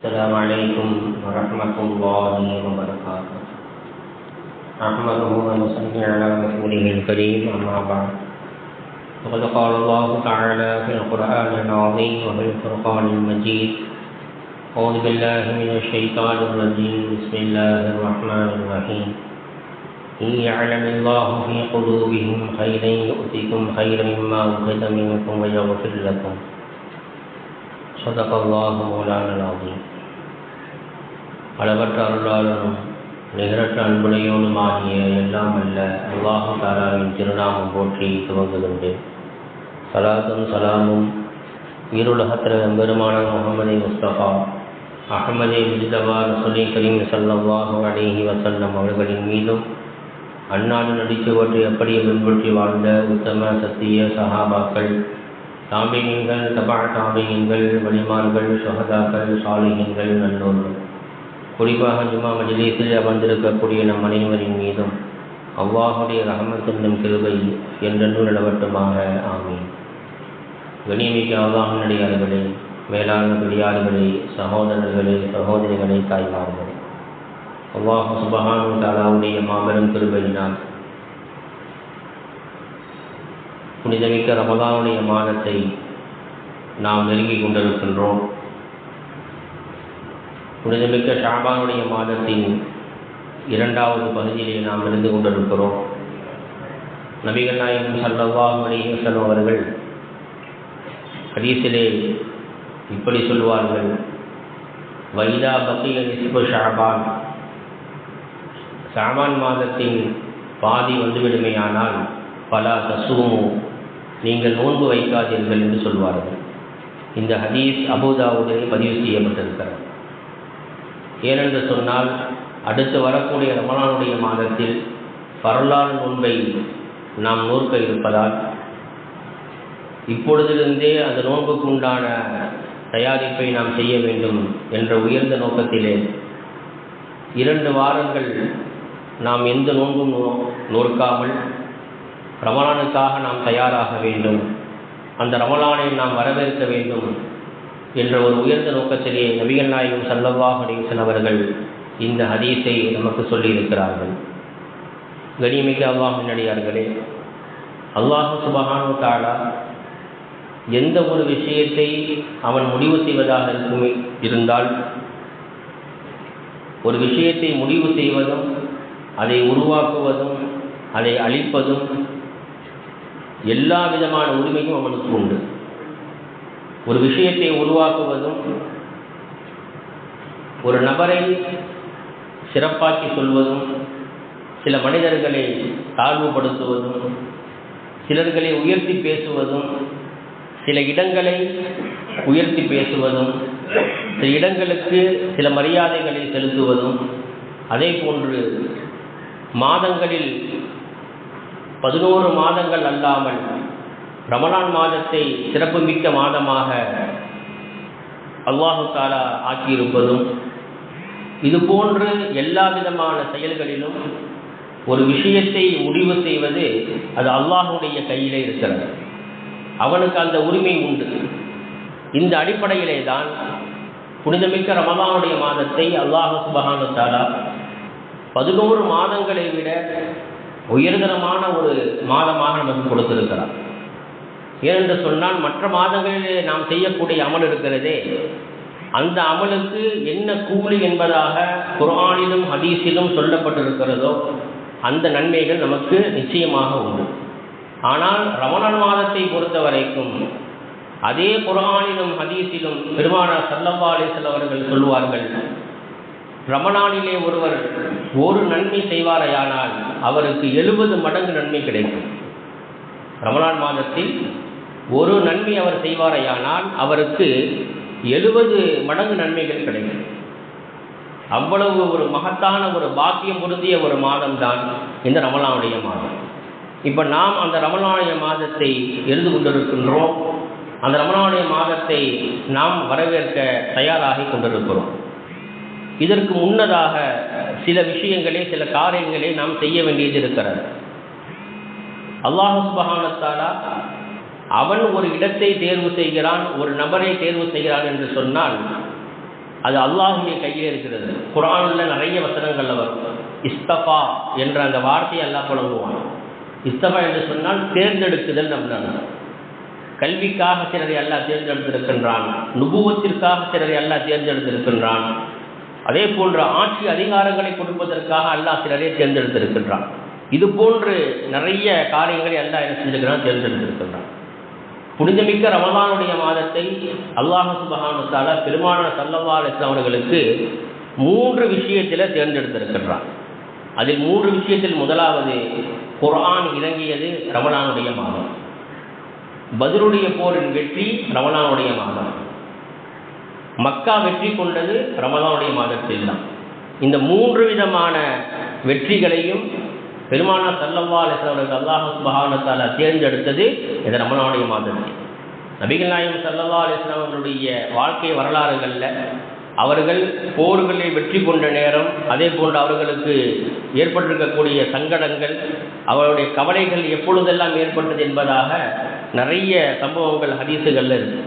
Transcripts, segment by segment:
السلام عليكم ورحمة الله وبركاته. أحمده ونصلي على رسوله الكريم، أما بعد. فقد قال الله تعالى في القرآن العظيم وفي الفرقان المجيد: أعوذ بالله من الشيطان الرجيم، بسم الله الرحمن الرحيم. إن يعلم الله في قلوبهم خيرا يؤتكم خيرا مما أخذ منكم ويغفر لكم. صدق الله مولانا العظيم. அளவற்ற அருளாளனும் நிகரற்ற அன்புடையோனுமாகிய எல்லாம் அல்ல அல்லாஹு தஆலாவின் திருநாமம் போற்றி துவங்குகின்றேன். சலாத்தும் சலாமும் ஈருலகத்திர பெருமான முஹம்மது முஸ்தபா அஹ்மதே முஜ்தபா ரசூலே கரீம் ஸல்லல்லாஹு அலைஹி வஸல்லம் அவர்களின் மீதும் அன்னாடு நடிச்சுவற்றை அப்படியே பின்பற்றி வாழ்ந்த உத்தம சத்திய சஹாபாக்கள், தாபீன்கள், தபா தாபீன்கள், வலிமார்கள், ஷுஹதாக்கள், சாலிஹீன்கள், நல்லோர்கள், குறிப்பாக ஜும்மா மஜ்லிஸில் அமர்ந்திருக்கக்கூடிய நம் அனைவரின் மீதும் அல்லாஹுடைய ரஹமத் என்னும் கிருபை என்றென்றும் நிலவட்டுமாக. ஆமீன். கண்ணியமிக்க அல்லாஹ்வின் அடியார்களே, மேலான பெரியார்களே, சகோதரர்களே, சகோதரிகளே, தாய்மார்களே, அல்லாஹ் சுப்ஹானஹு வ தஆலாவுடைய மாபெரும் கிருபையினால் புனிதமிக்க ரமலானுடைய மாதத்தை நாம் நெருங்கிக் கொண்டிருக்கின்றோம். புனிதமிக்க ஷாபானுடைய மாதத்தின் இரண்டாவது பகுதியிலே நாம் இருந்து கொண்டிருக்கிறோம். நபிகள் நாயகம் ஸல்லல்லாஹு அலைஹி வஸல்லம் அவர்கள் ஹதீஸிலே இப்படி சொல்வார்கள்: வைதா பக்கிய நிஸ்பு ஷாபான், ஷாபான் மாதத்தின் பாதி வந்துவிடுமையானால் பலா தசூமு, நீங்கள் நோன்பு வைக்காதீர்கள் என்று சொல்வார்கள். இந்த ஹதீஸ் அபூதாவுதிலே பதிவு செய்யப்பட்டிருக்கிறது. ஏனென்று சொன்னால், அடுத்து வரக்கூடிய ரமலானுடைய மாதத்தில் ஃபர்லான் நோன்பை நாம் நோற்க இருப்பதால் இப்பொழுதிலிருந்தே அந்த நோன்புக்கு உண்டான தயாரிப்பை நாம் செய்ய வேண்டும் என்ற உயர்ந்த நோக்கத்திலே 2 வாரங்கள் நாம் எந்த நோன்பும் நோற்காமல் ரமலானுக்காக நாம் தயாராக வேண்டும், அந்த ரமலானை நாம் வரவேற்க வேண்டும் என்ற ஒரு உயர்ந்த நோக்கத்திலே நபிகள் நாயகம் ஸல்லல்லாஹு அலைஹி வஸல்லம் அவர்கள் இந்த ஹதீஸை நமக்கு சொல்லியிருக்கிறார்கள். கண்ணியமிக்க அல்லாஹ்வின் அடியார்களே, அல்லாஹ் சுப்ஹானஹு வ தஆலா எந்த ஒரு விஷயத்தை அவன் முடிவு செய்வதாக இருந்தால், ஒரு விஷயத்தை முடிவு செய்வதும் அதை உருவாக்குவதும் அதை அழிப்பதும் எல்லா விதமான உரிமையும் அவனுக்கு உண்டு. ஒரு விஷயத்தை உருவாக்குவதும் ஒரு நபரை சிறப்பாக்கி சொல்வதும், சில மனிதர்களை தாழ்வுபடுத்துவதும், சிலர்களை உயர்த்தி பேசுவதும், சில இடங்களை உயர்த்தி பேசுவதும், சில இடங்களுக்கு சில மரியாதைகளை செலுத்துவதும், அதே போன்று மாதங்களில் 11 மாதங்கள் அல்லாமல் ரமலான் மாதத்தை சிறப்புமிக்க மாதமாக அல்லாஹு தஆலா ஆக்கியிருப்பதும், இதுபோன்று எல்லா விதமான செயல்களிலும் ஒரு விஷயத்தை முடிவு செய்வது அது அல்லாஹுடைய கையிலே இருக்கிறது. அவனுக்கு அந்த உரிமை உண்டு. இந்த அடிப்படையிலே தான் புனிதமிக்க ரமலானுடைய மாதத்தை அல்லாஹ் சுப்ஹானஹு வ தஆலா 11 மாதங்களை விட உயர்தரமான ஒரு மாதமாக நமக்கு கொடுத்திருக்கிறார். ஏனென்று சொன்னால், மற்ற மாதங்களிலே நாம் செய்யக்கூடிய அமல் இருக்கிறதே, அந்த அமலுக்கு என்ன கூலி என்பதாக குர்ஆனிலும் ஹதீஸிலும் சொல்லப்பட்டிருக்கிறதோ அந்த நன்மைகள் நமக்கு நிச்சயமாக உண்டு. ஆனால் ரமலான் மாதத்தை பொறுத்த வரைக்கும் அதே குர்ஆனிலும் ஹதீஸிலும் பெருமானார் ஸல்லல்லாஹு அலைஹி வஸல்லம் அவர்கள் சொல்வார்கள், ரமலானிலே ஒருவர் ஒரு நன்மை செய்வாரையானால் அவருக்கு 70 மடங்கு நன்மை கிடைக்கும். ரமலான் மாதத்தில் ஒரு நன்மை அவர் செய்வாரையானால் அவருக்கு 70 மடங்கு நன்மைகள் கிடைக்கும். அவ்வளவு ஒரு மகத்தான ஒரு பாக்கியம் பொருந்திய ஒரு மாதம்தான் இந்த ரமலானுடைய மாதம். இப்போ நாம் அந்த ரமலானுடைய மாதத்தை எழுந்து கொண்டிருக்கின்றோம். அந்த ரமலானுடைய மாதத்தை நாம் வரவேற்க தயாராகி கொண்டிருக்கிறோம். இதற்கு முன்னதாக சில விஷயங்களே, சில காரியங்களை நாம் செய்ய வேண்டியது இருக்கிறது. அல்லாஹ் சுப்ஹானஹு வ தஆலா அவன் ஒரு இடத்தை தேர்வு செய்கிறான், ஒரு நபரை தேர்வு செய்கிறான் என்று சொன்னால், அது அல்லாஹுடைய கையில் இருக்கிறது. குர்ஆனில் நிறைய வசனங்களில் வரும். இஸ்தஃபா என்ற அந்த வார்த்தையை அல்லாஹ் புழங்குவான். இஸ்தஃபா என்று சொன்னால் தேர்ந்தெடுக்குதல். நம்ம கல்விக்காக சிலரை அல்லாஹ் தேர்ந்தெடுத்திருக்கின்றான், நுபுவத்திற்காக சிலரை அல்லாஹ் தேர்ந்தெடுத்திருக்கின்றான். அதே போன்ற ஆட்சி அதிகாரங்களை கொடுப்பதற்காக அல்லாஹ் சிலரை தேர்ந்தெடுத்திருக்கின்றான். இது போன்று நிறைய காரியங்களை அல்லாஹ் என்ன செஞ்சிருக்கிறான், தேர்ந்தெடுத்திருக்கின்றான். புனிதமிக்க ரமலானுடைய மாதத்தை அல்லாஹ் சுப்ஹானஹு வ தஆலா பெருமானார் ஸல்லல்லாஹு அலைஹி வஸல்லம் அவர்களுக்கு 3 விஷயத்தில் தேர்ந்தெடுத்திருக்கின்றான். அதில் 3 விஷயத்தில் முதலாவது, குர்ஆன் இறங்கியது ரமலானுடைய மாதம். பத்ருடைய போரின் வெற்றி ரமலானுடைய மாதம். மக்கா வெற்றி கொண்டது ரமலானுடைய மாதத்தில் தான். இந்த 3 விதமான வெற்றிகளையும் பெருமானார் ஸல்லல்லாஹு அலைஹி வஸல்லம் அல்லாஹ் சுப்ஹானஹு வ தஆலா தேர்ந்தெடுத்தது இந்த ரமலானுடைய மாதத்தில். நபிகள் நாயகம் ஸல்லல்லாஹு அலைஹி வஸல்லம் அவர்களுடைய வாழ்க்கை வரலாறுகளில் அவர்கள் போர்களை வெற்றி கொண்ட நேரம், அதே போன்று அவர்களுக்கு ஏற்பட்டிருக்கக்கூடிய சங்கடங்கள், அவருடைய கவலைகள் எப்பொழுதெல்லாம் ஏற்பட்டது என்பதாக நிறைய சம்பவங்கள் ஹதீஸுகளில் இருக்கு.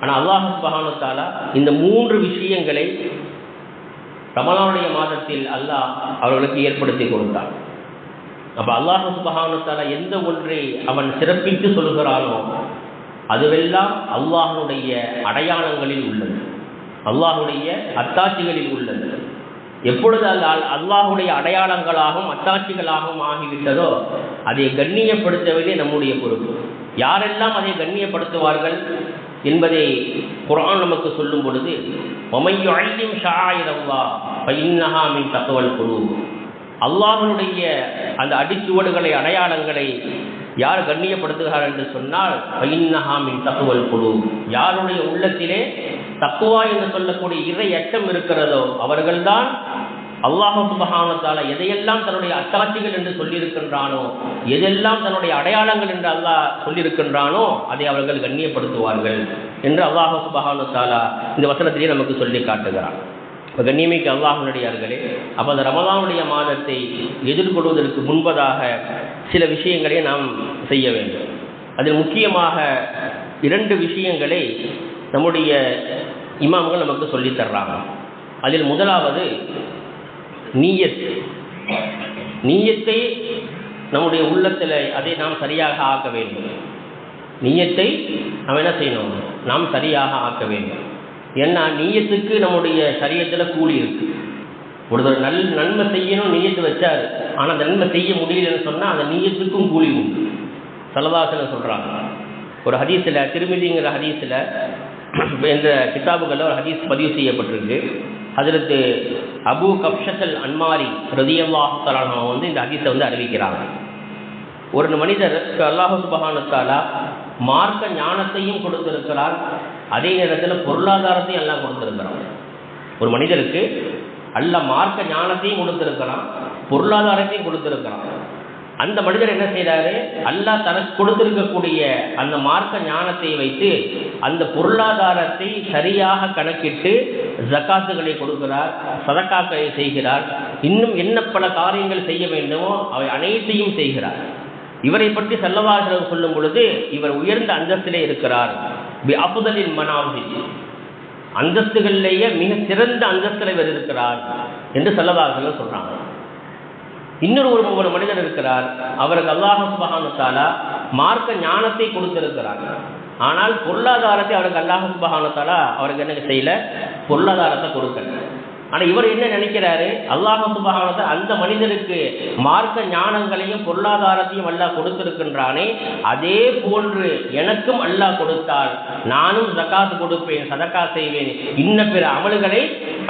ஆனால் அல்லாஹ் சுப்ஹானஹு வ தஆலா இந்த 3 விஷயங்களை ரமலானுடைய மாதத்தில் அல்லாஹ் அவர்களுக்கு ஏற்படுத்தி கொடுத்தான். அப்போ அல்லாஹ் சுப்ஹானஹு வ தஆலா எந்த ஒன்றை அவன் சிறப்பித்து சொல்கிறானோ அதுவெல்லாம் அல்லாஹ்வுடைய அடையாளங்களில் உள்ளது, அல்லாஹ்வுடைய அத்தாட்சிகளில் உள்ளது. எப்பொழுது அல்லாஹ்வுடைய அடையாளங்களாகவும் அத்தாட்சிகளாகவும் ஆகிவிட்டதோ அதை கண்ணியப்படுத்துவதே நம்முடைய பொறுப்பு. யாரெல்லாம் அதை கண்ணியப்படுத்துவார்கள் என்பதை குர்ஆன் நமக்கு சொல்லும் பொழுது, வமன் யுஅல்லிம் ஷஆயிரல்லாஹ் ஃபஇன்னஹா மின் தக்வல் குலூப், அல்லாஹ்வுடைய அந்த அடிச்சுவடுகளை அடையாளங்களை யார் கண்ணியப்படுத்துகிறார் என்று சொன்னால் ஃபஇன்னஹா மின் தக்வல் குலூப், யாருடைய உள்ளத்திலே தக்வா என்று சொல்லக்கூடிய இறை அச்சம் இருக்கிறதோ அவர்கள்தான் அல்லாஹ் சுப்ஹானஹு வ தஆலா எதையெல்லாம் தன்னுடைய அத்தாட்சிகள் என்று சொல்லியிருக்கின்றானோ, எதெல்லாம் தன்னுடைய அடையாளங்கள் என்று அல்லாஹ் சொல்லியிருக்கின்றானோ அதை அவர்கள் கண்ணியப்படுத்துவார்கள் என்று அல்லாஹ் சுப்ஹானஹு வ தஆலா இந்த வசனத்திலே நமக்கு சொல்லி காட்டுகிறான். இப்போ கண்ணியமிக்க அல்லாஹ்வினுடையார்களே, அப்போ அந்த ரமலானுடைய மாதத்தை எதிர்கொள்வதற்கு முன்பதாக சில விஷயங்களை நாம் செய்ய வேண்டும். அதில் முக்கியமாக 2 விஷயங்களை நம்முடைய இமாம்கள் நமக்கு சொல்லித் தர்றாங்க. அதில் முதலாவது நீயத். நீயத்தை நம்முடைய உள்ளத்தில் அதை நாம் சரியாக ஆக்க வேண்டும். நீயத்தை நாம் என்ன செய்யணும், நாம் சரியாக ஆக்க வேண்டும். ஏன்னா நீயத்துக்கு நம்முடைய சரியத்தில் கூலி இருக்கு. ஒருத்தர் நன்மை செய்யணும் நீயத்து வச்சார், ஆனால் அந்த நன்மை செய்ய முடியலன்னு சொன்னால் அந்த நீயத்துக்கும் கூலி உண்டு. ஸல்லல்லாஹு சொல்கிறாங்க. ஒரு ஹதீஸில், திருமிதிங்கிற ஹதீஸில் என்ற கிதாபுகளில் ஒரு ஹதீஸ் பதிவு செய்யப்பட்டிருக்கு. ஹஜ்ரத் அபூ கப்ஷத்தல் அன்மாரி ரலியல்லாஹு தஆலா வந்து இந்த ஹதீஸை வந்து அறிவிக்கிறாங்க. ஒரு மனிதருக்கு அல்லாஹ் சுப்ஹானஹு வ தஆலா மார்க்க ஞானத்தையும் கொடுத்திருக்கிறார், அதே நேரத்தில் பொருளாதாரத்தையும் எல்லாம் கொடுத்திருக்கிறான். ஒரு மனிதருக்கு அல்லாஹ் மார்க்க ஞானத்தையும் கொடுத்திருக்கிறான், பொருளாதாரத்தையும் கொடுத்திருக்கிறான். அந்த மனிதர் என்ன செய்கிறாரு, அல்லாஹ் தனக்கு கொடுத்திருக்கக்கூடிய அந்த மார்க்க ஞானத்தை வைத்து அந்த பொருளாதாரத்தை சரியாக கணக்கிட்டு ஜகாத்துகளை கொடுக்கிறார், சதகாக்களை செய்கிறார், இன்னும் என்ன பல காரியங்கள் செய்ய வேண்டுமோ அவை அனைத்தையும் செய்கிறார். இவரை பற்றி ஸல்லல்லாஹு அலைஹி வஸல்லம் சொல்லும் பொழுது இவர் உயர்ந்த அந்தஸ்திலே இருக்கிறார். பி அஃதலில் மனாஸில், அந்தஸ்துகளிலேயே மிக சிறந்த அந்தஸ்தில் இவர் இருக்கிறார் என்று ஸல்லல்லாஹு அலைஹி வஸல்லம் சொல்றாங்க. இன்னொரு ஒரு மனிதர் இருக்கிறார், அவருக்கு அல்லாஹ் சுப்ஹானஹு வ தஆலா மார்க்க ஞானத்தை கொடுத்திருக்கிறார், ஆனால் பொருளாதாரத்தை அவருக்கு அல்லாஹ் சுப்ஹானஹு வ தஆலா அவருக்கு என்ன செய்யல, பொருளாதாரத்தை கொடுக்கல. ஆனால் இவர் என்ன நினைக்கிறாரு, அல்லாஹ் சுப்ஹானஹு வ தஆலா அந்த மனிதருக்கு மார்க்க ஞானங்களையும் பொருளாதாரத்தையும் அல்லாஹ் கொடுத்திருக்கின்றானே, அதே போன்று எனக்கும் அல்லாஹ் கொடுத்தால் நானும் ஜகாத் கொடுப்பேன், சதகா செய்வேன், இன்ன பிற அமல்களை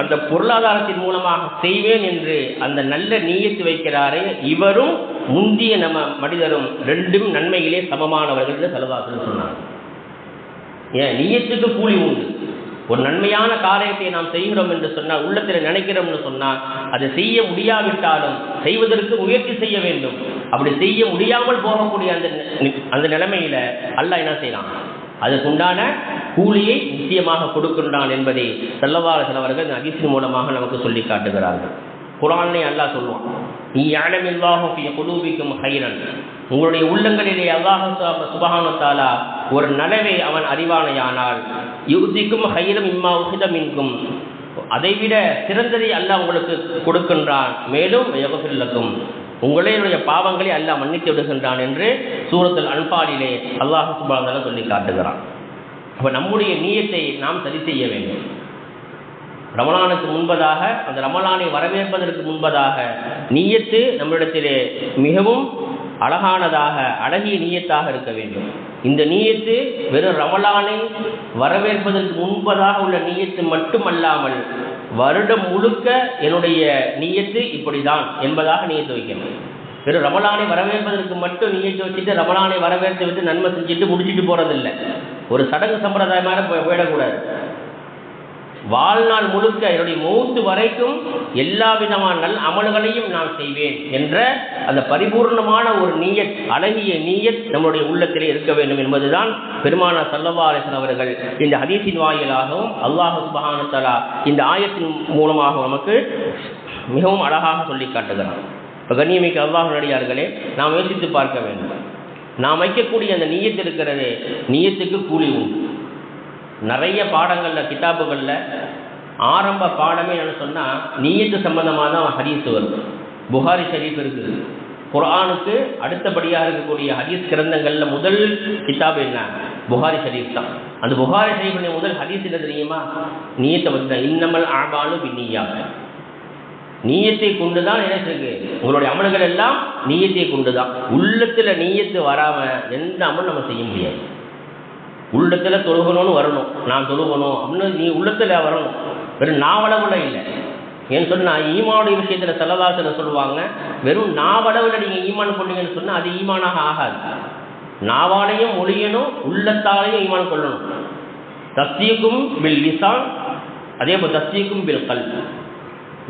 அந்த பொருளாதாரத்தின் மூலமாக செய்வேன் என்று அந்த நல்ல நீயத்து வைக்கிறாரே, இவரும் முந்திய நம்ம மனிதரும் 2 நன்மையிலே சமமானவர்கள் என்று ஸல்லல்லாஹு அலைஹி வஸல்லம் சொன்னாங்க. ஏன் நீயத்துக்கு கூலி உண்டு. ஒரு நன்மையான காரியத்தை நாம் செய்கிறோம் என்று சொன்னால், உள்ளத்தில் நினைக்கிறோம்னு சொன்னால், அதை செய்ய முடியாவிட்டாலும் செய்வதற்கு முயற்சி செய்ய வேண்டும். அப்படி செய்ய முடியாமல் போகக்கூடிய அந்த நிலைமையில அல்லாஹ் என்ன செய்யலாம், அதுக்குண்டான கூலியை நிச்சயமாக கொடுக்கின்றான் என்பதை ஸல்லல்லாஹு அலைஹி வஸல்லம் அவர்கள் ஹதீஸின் மூலமாக நமக்கு சொல்லி காட்டுகிறார்கள். குர்ஆனிலே அல்லாஹ் சொல்லுவான், நீ யஅலமில்லாஹு ஃபீ குலூபிக்கும் ஹைரன், உங்களுடைய உள்ளங்களிலே அல்லாஹ் சுப்ஹானஹு வ தஆலா ஒரு நலவை அவன் அறிவானையானால், யுதிக்கும் ஹைரம் இம்மா உஹித மின்கும், அதைவிட சிறந்ததை அல்லாஹ் உங்களுக்கு கொடுக்கின்றான். மேலும் யக்ஃபிர் உங்களுடைய பாவங்களை அல்லாஹ் மன்னித்து விடுகின்றான் என்று சூரத்துல் அன்பாலிலே அல்லாஹ் சுப்ஹானஹு வ தஆலா சொல்லி காட்டுகிறான். அப்போ நம்முடைய நியத்தை நாம் சரி செய்ய வேண்டும். ரமலானுக்கு முன்பதாக, அந்த ரமலானை வரவேற்பதற்கு முன்பதாக நியத்து நம்மிடத்திலே மிகவும் அழகானதாக, அழகிய நியத்தாக இருக்க வேண்டும். இந்த நியத்து வெறும் ரமலானை வரவேற்பதற்கு முன்பதாக உள்ள நியத்து மட்டுமல்லாமல் வருடம் முழுக்க என்னுடைய நியத்து இப்படிதான் என்பதாக நியத்து வைக்கணும். வெறும் ரமலானை வரவேற்பதற்கு மட்டும் நியத்து வச்சுட்டு ரமலானை வரவேற்று விட்டு நன்மை செஞ்சுட்டு முடிச்சுட்டு போறதில்லை. ஒரு சடங்கு சம்பிரதாயமாக போயிடக்கூடாது. வாழ்நாள் முழுக்க என்னுடைய மௌத்து வரைக்கும் எல்லா விதமான நல் அமல்களையும் நான் செய்வேன் என்ற அந்த பரிபூர்ணமான ஒரு நீயத், அழகிய நீயத் நம்முடைய உள்ளத்திலே இருக்க வேண்டும் என்பதுதான் பெருமானார் ஸல்லல்லாஹு அலைஹி வஸல்லம் அவர்கள் இந்த ஹதீஸின் வாயிலாகவும் அல்லாஹ் சுப்ஹானஹு வ தஆலா இந்த ஆயத்தின் மூலமாக நமக்கு மிகவும் அழகாக சொல்லி காட்டுகிறார். இப்போ கண்ணியமிக்க அல்லாஹ் நடிகார்களே, நாம் யோசித்து பார்க்க வேண்டும். நாம் வைக்கக்கூடிய அந்த நீயத்து இருக்கிறதே, நீயத்துக்கு கூலி உண்டு. நிறைய பாடங்களில், கிதாபுகளில் ஆரம்ப பாடமே என்ன சொன்னால் நீயத்து சம்பந்தமாக தான் ஹதீஸ் வரும். புகாரி ஷரீஃப் இருக்குது. குர்ஆனுக்கு அடுத்தபடியாக இருக்கக்கூடிய ஹதீஸ் கிரந்தங்களில் முதல் கிதாப் என்ன? புகாரி ஷரீஃப் தான். அந்த புகாரி ஷரீஃபின் முதல் ஹதீஸ் என்ன தெரியுமா? நீயத்தை பற்றி தான். இன்னமல் அஅமாலு பின்னிய்யாத். நீயத்தை கொண்டு தான் என்ன இருக்கு, உங்களுடைய அமல்கள் எல்லாம் நீயத்தை கொண்டு தான். உள்ளத்தில் நீயத்து வராமல் எந்த அமல் நம்ம செய்ய முடியாது. உள்ளத்தில் தொழுகணும்னு வரணும், நான் தொழுகணும் அப்படின்னு நீ உள்ளத்தில் வரணும், வெறும் நாவளவில் இல்லை. ஏன்னு சொன்னால் ஈமானுடைய விஷயத்தில் ஸல்லல்லாஹு சொல்லுவாங்க, வெறும் நாவளவில் நீங்கள் ஈமான் கொண்டீங்கன்னு சொன்னால் அது ஈமானாக ஆகாது. நாவாலையும் மொழியணும், உள்ளத்தாலையும் ஈமான் கொள்ளணும். தஸ்தீக்கும் பில் லிசான், அதே போல் தஸ்தீக்கும் பில் கல்ப்.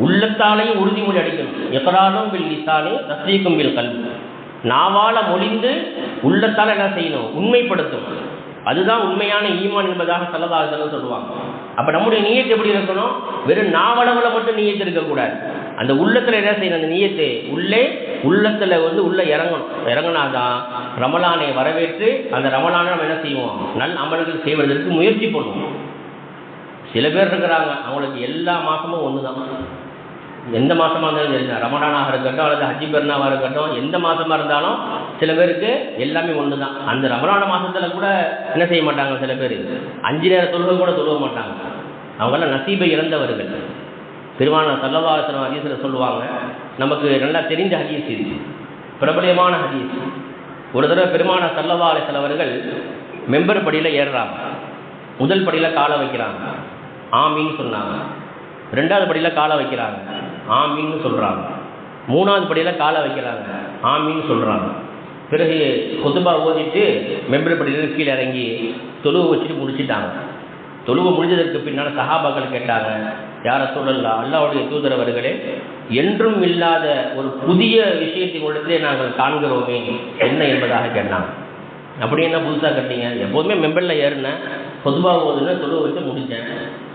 உள்ளத்தாலையும் உறுதிமொழி அடிக்கணும். இக்ராரும் பில் லிசானி தஸ்தீக்கும் பில் கல்ப். நாவால மொழிந்து உள்ளத்தால் என்ன செய்யணும்? உண்மைப்படுத்தணும். அதுதான் உண்மையான ஈமான் என்பதாக ஸல்லல்லாஹு அலைஹி வஸல்லம் சொல்லுவாங்க. அப்போ நம்முடைய நியத்து எப்படி இருக்கணும்? வெறும் நாவளவில் மட்டும் நியத்து இருக்கக்கூடாது. அந்த உள்ளத்தில் என்ன செய்யணும்? அந்த நியத்து உள்ளத்தில் உள்ள இறங்கினாதான் ரமலானை வரவேற்று அந்த ரமலானை நம்ம என்ன செய்வோம்? நல் அமல்கள் செய்வதற்கு முயற்சி பண்ணுவோம். சில பேர் இருக்கிறாங்க, அவங்களுக்கு எல்லா மாதமும் ஒன்று தான். எந்த மாதமாக இருந்தாலும் சரி, ரமலானாக இருக்கட்டும் அல்லது ஹஜ்ஜி பெருநாளாக இருக்கட்டும், எந்த மாதமாக இருந்தாலும் சில பேருக்கு எல்லாமே ஒன்று தான். அந்த ரமலான மாதத்தில் கூட என்ன செய்ய மாட்டாங்க, சில பேர் 5 நேர தொழுகை கூட தொழுக மாட்டாங்க. அவங்கெல்லாம் நசீபை இழந்தவர்கள். பெருமானார் ஸல்லல்லாஹு அலைஹி வஸல்லம் ஹதீஸில் சொல்லுவாங்க, நமக்கு நல்லா தெரிந்த ஹதீஸ் இது, பிரபலமான ஹதீஸ். ஒரு தடவை பெருமானார் ஸல்லல்லாஹு அலைஹி வஸல்லம் அவர்கள் மெம்பர் படியில் ஏறுறாங்க. முதல் படியில் காலை வைக்கிறாங்க, ஆமீன்னு சொன்னாங்க. 2வது படியில் காலை வைக்கிறாங்க, ஆமீன்னு சொல்கிறாங்க. 3வது படியில் காலை வைக்கிறாங்க, ஆமீன்னு சொல்கிறாங்க. பிறகு குதுபா ஓதிட்டு மெம்பர் படியில் கீழே இறங்கி தொழுவை வச்சுட்டு முடிச்சுட்டாங்க. தொழுவை முடிஞ்சதற்கு பின்னால் சஹாபாக்கள் கேட்டாங்க, யார சொல்லலாம், அல்லாஹ்வுடைய தூதர் அவர்களே, என்றும் இல்லாத ஒரு புதிய விஷயத்தின் உள்ளத்திலே நாங்கள் காண்கிறோமே, என்ன என்பதாக கேட்டாங்க. அப்படி என்ன புதுசாக கட்டிங்க? எப்போதுமே மெம்பரில் ஏறினேன், பொதுவா ஓதுன்னு தொழுவை வச்சு முடித்தேன்,